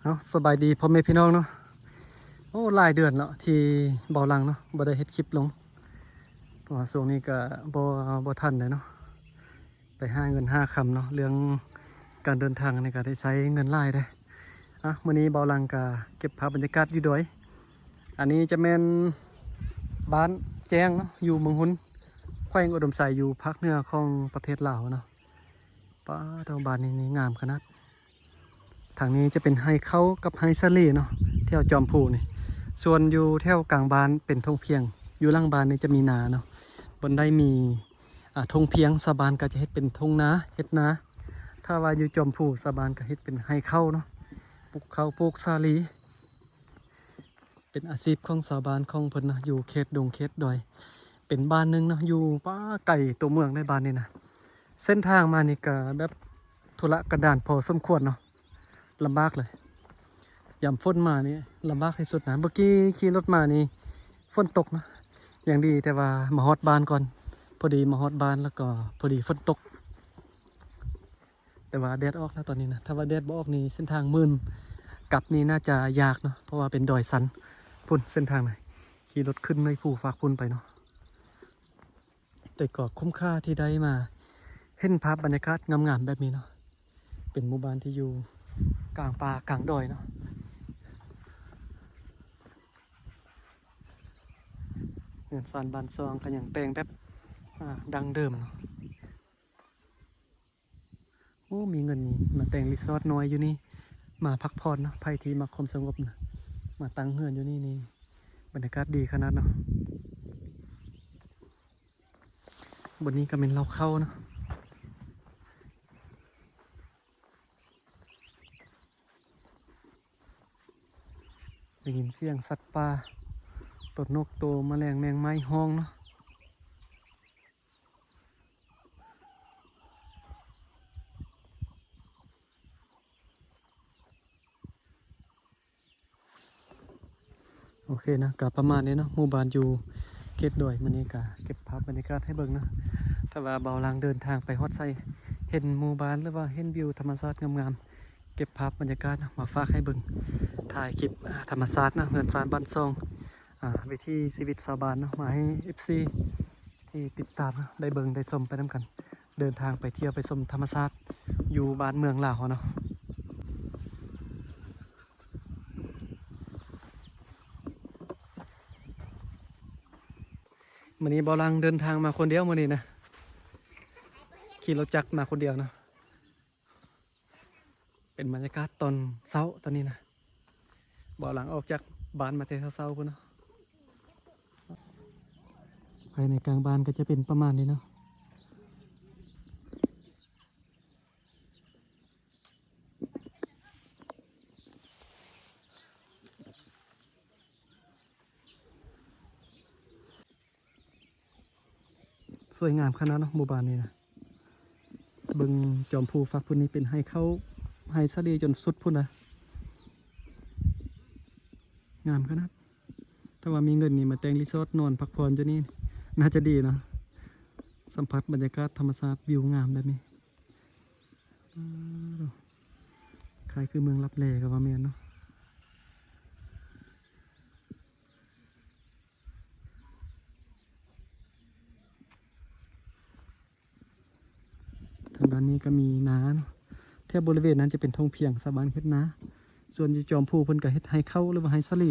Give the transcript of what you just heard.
เอาสบายดีพ่อแม่พี่น้องเนาะโอ้หลายเดือนแล้วที่เบาหลังเนาะบ่ได้เฮ็ดคลิปลงเพราะว่าช่วงนี้ก็บ่ทันเลยเนาะไปหาเงินหาคำเนาะเรื่องการเดินทางในการได้ใช้เงินหลายได้มื้อนี้เบาหลังก็เก็บภาพบรรยากาศอยู่ด้วยอันนี้จะแม่นบ้านแจ้งเนาะอยู่เมืองหุนแขวงอุดมไซอยู่ภาคเหนือของประเทศลาวเนาะป้าทางบ้านนี้งามขนาดทางนี้จะเป็นไฮเข้ากับไฮซาลีเนาะแถวจอมพูนี่ส่วนอยู่แถวกลางบ้านเป็นทงเพียงอยู่ล่างบ้านนี่จะมีนาเนาะบนได้มีทงเพียงสะบานก็จะเฮ็ดเป็นทงนาเฮ็ดนาถ้าว่าอยู่จอมพูสะบานก็เฮ็ดเป็นไฮเข้าเนาะปลูกข้าวปลูกสาลีเป็นอาชีพของสะบานของเพิ่นนะอยู่เขตดงเขตดอยเป็นบ้านหนึงเนาะอยู่ป้าไก่ตัวเมืองในบ้านนี่นะเส้นทางมานี่ก็แบบทุรกันดารพอสมควรเนาะลำบากเลยยามฝนมานี่ลำบากที่สุดนะเมื่อกี้ขี่รถมานี่ฝนตกนะอย่างดีแต่ว่ามาฮอดบ้านก่อนพอดีมาฮอดบ้านแล้วก็พอดีฝนตกแต่ว่าแดดออกแล้วตอนนี้นะถ้าว่าแดดบ่ออกนี่เส้นทางมื่นกลับนี่น่าจะยากเนาะเพราะว่าเป็นดอยสันพุ่นเส้นทางไหนขี่รถขึ้นในภูฝากพุ่นไปเนาะแต่ก็คุ้มค่าที่ได้มาเห็นภาพบรรยากาศงามๆแบบนี้เนาะเป็นหมู่บ้านที่อยู่กลางป่ากลางดอยเนาะเงินซานบานซองก็ยังแต่งแบบดังเดิมเนาะโอ้มีเงินนี่มาแต่งรีสอร์ทน้อยอยู่นี่มาพักผ่อนเนาะไผ่ที่มาคมสงบนะมาตั้งเฮือนอยู่นี่บรรยากาศดีขนาดเนาะบนนี้ก็เป็นเราเข้าเนาะได้ยินเสียงสัตว์ป่าตดนกโตแมลงแมงไม้ห้องเนาะโอเคนะกับประมาณนี้เนาะหมู่บ้านอยู่เขตดอยมันนี่กะเก็บภาพบรรยากาศให้เบิ่งนะถ้าว่าเบาลางเดินทางไปฮอดไซเห็นหมู่บ้านหรือว่าเห็นวิวธรรมชาติงามๆเก็บภาพบรรยากาศนะมาฝากให้เบิ่งถ่ายคลิปธรรมชาตินะเฮือนซานบ้านซองวิถีชีวิตชาวบ้านเนาะมาให้ FC ที่ติดตามนะได้เบิ่งได้ชมไปนำกันเดินทางไปเที่ยวไปชมธรรมชาติอยู่บ้านเมืองลาวเนาะมื้อนี้เบาลังเดินทางมาคนเดียวมื้อนี้นะขี่รถจักรมาคนเดียวนะเป็นบรรยากาศตอนเช้าตอนนี้นะเบาหลังออกจากบ้านมาแต่เช้าๆพุ่นเนาะภายในกลางบ้านก็จะเป็นประมาณนี้เนาะสวยงามขนาดเนาะหมู่บ้านนี้นะเบิ่งจอมภูฟักพุ่นนี้เป็นให้เข้าให้สะดีจนสุดพุ่นนะงามขนาดถ้าว่ามีเงินนี่มาแต่งรีสอร์ทนอนพักผ่อนจะนี่น่าจะดีเนาะสัมผัสบรรยากาศธรรมชาติวิวงามแบบนี้คล้ายคือเมืองลับแลกับว่าแม่นเนาะทางด้านนี้ก็มีนาเนาะแถวบริเวณนั้นจะเป็นทงเพียงสะบานเฮ็ดนาส่วนอยู่จอมภูเพิ่นก็เฮ็ดให้เข้าหรือว่าให้สลี